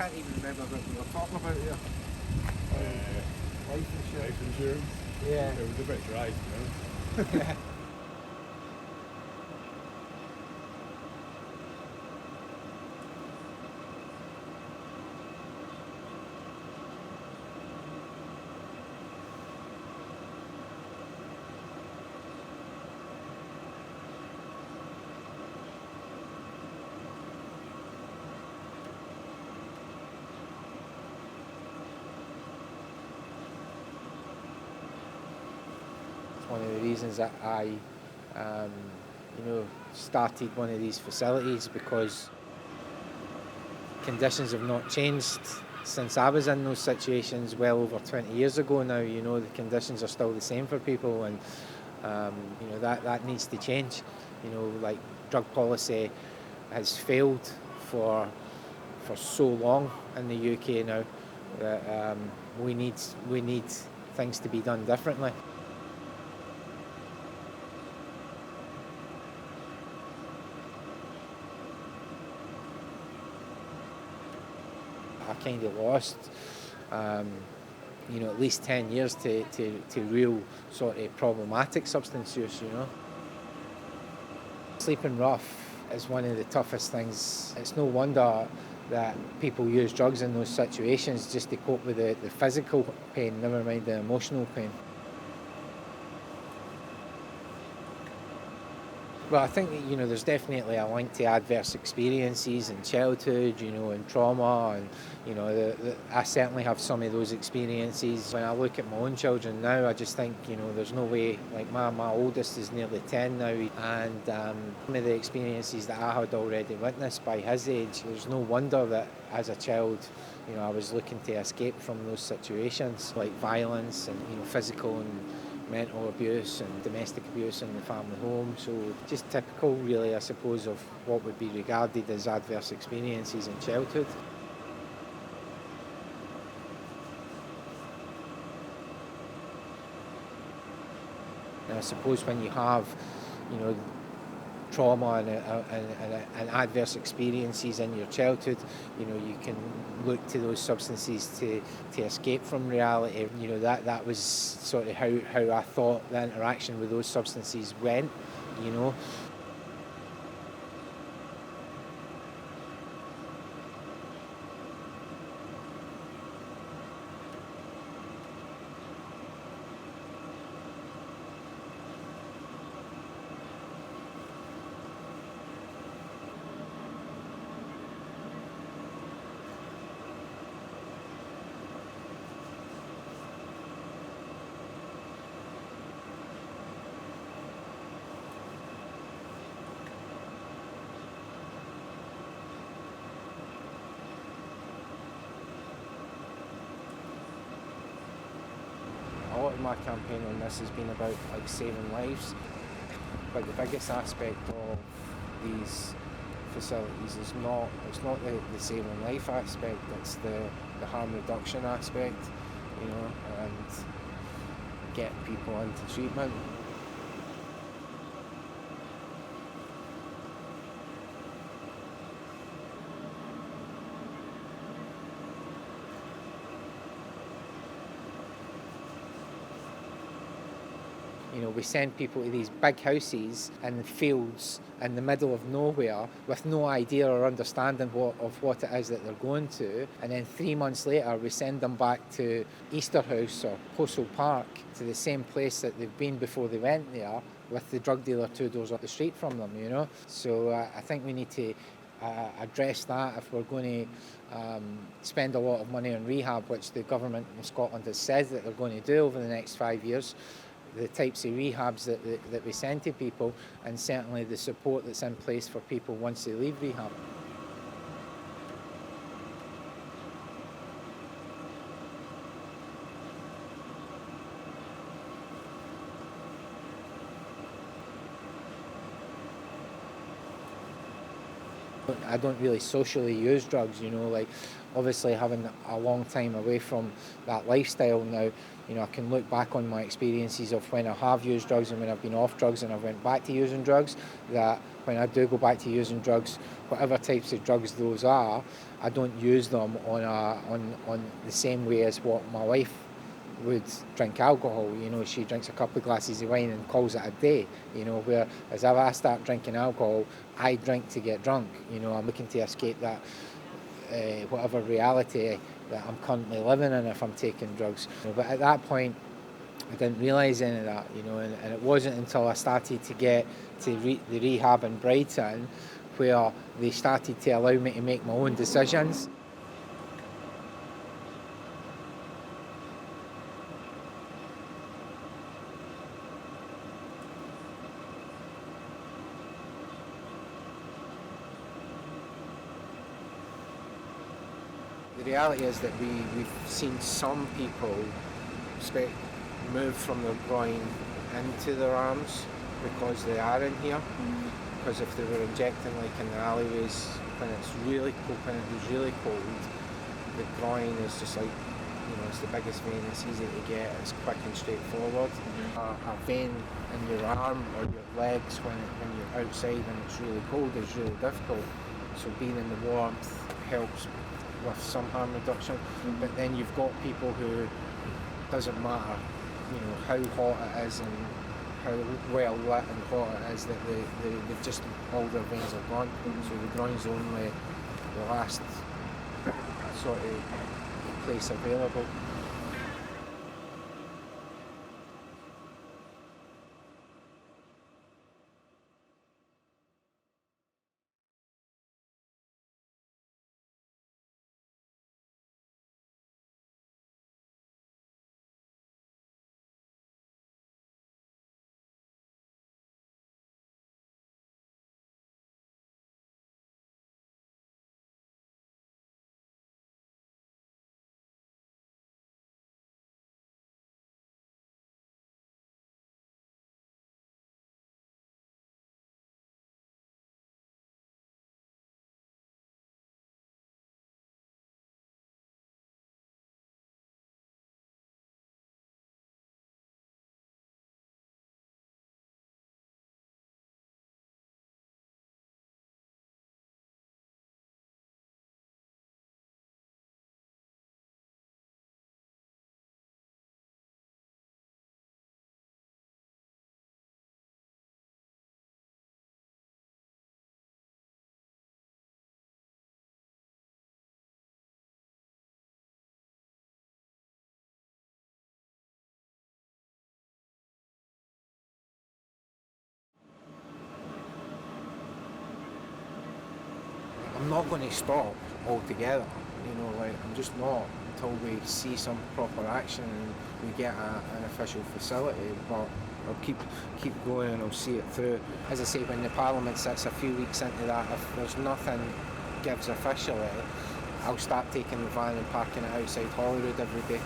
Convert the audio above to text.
can't even remember what we were talking about here. Life insurance. Life insurance. Yeah. It was a bit dry, to be honest. One of the reasons that I, started one of these facilities, because conditions have not changed since I was in those situations well over 20 years ago now. The conditions are still the same for people, and that needs to change. Like drug policy has failed for so long in the UK now that we need things to be done differently. I kind of lost, at least 10 years to real sort of problematic substance use, Sleeping rough is one of the toughest things. It's no wonder that people use drugs in those situations just to cope with the physical pain, never mind the emotional pain. Well, I think that, there's definitely a link to adverse experiences in childhood, and trauma, and I certainly have some of those experiences. When I look at my own children now, I just think, there's no way. Like my oldest is nearly 10 now, and some of the experiences that I had already witnessed by his age, there's no wonder that as a child, I was looking to escape from those situations, like violence and physical and mental abuse and domestic abuse in the family home. So just typical, really, I suppose, of what would be regarded as adverse experiences in childhood. And I suppose when you have, trauma and adverse experiences in your childhood, you can look to those substances to escape from reality. That was sort of how I thought the interaction with those substances went. A lot of my campaign on this has been about saving lives, but the biggest aspect of these facilities is not the saving life aspect, it's the harm reduction aspect, and get people into treatment. We send people to these big houses in fields in the middle of nowhere with no idea or understanding of what it is that they're going to, and then 3 months later we send them back to Easterhouse or Postle Park, to the same place that they've been before they went there, with the drug dealer 2 doors up the street from them. So I think we need to address that if we're going to spend a lot of money on rehab, which the government in Scotland has said that they're going to do over the next 5 years. The types of rehabs that we send to people, and certainly the support that's in place for people once they leave rehab. I don't really socially use drugs, obviously having a long time away from that lifestyle now, I can look back on my experiences of when I have used drugs and when I've been off drugs and I've went back to using drugs, that when I do go back to using drugs, whatever types of drugs those are, I don't use them on the same way as what my wife would drink alcohol. You know, she drinks a couple of glasses of wine and calls it a day. You know, whereas if I start drinking alcohol, I drink to get drunk. You know, I'm looking to escape that whatever reality that I'm currently living in if I'm taking drugs. You know, but at that point, I didn't realise any of that. You know, and it wasn't until I started to get to the rehab in Brighton where they started to allow me to make my own decisions. The reality is that we've seen some people move from their groin into their arms because they are in here. Because if they were injecting like in the alleyways when it's really cold, when it was really cold, the groin is just like, you know, it's the biggest vein, it's easy to get, it's quick and straightforward. A vein in your arm or your legs when you're outside and it's really cold is really difficult. So being in the warmth helps with some harm reduction. But then you've got people who, doesn't matter, you know, how hot it is and how well lit and hot it is, that they've just, all their veins are gone. So the groin's only the last sort of place available. I'm not going to stop altogether, you know, like I'm just not until we see some proper action and we get an official facility. But I'll keep going and I'll see it through. As I say, when the Parliament sits a few weeks into that, if there's nothing gives officially, I'll start taking the van and parking it outside Holyrood every day.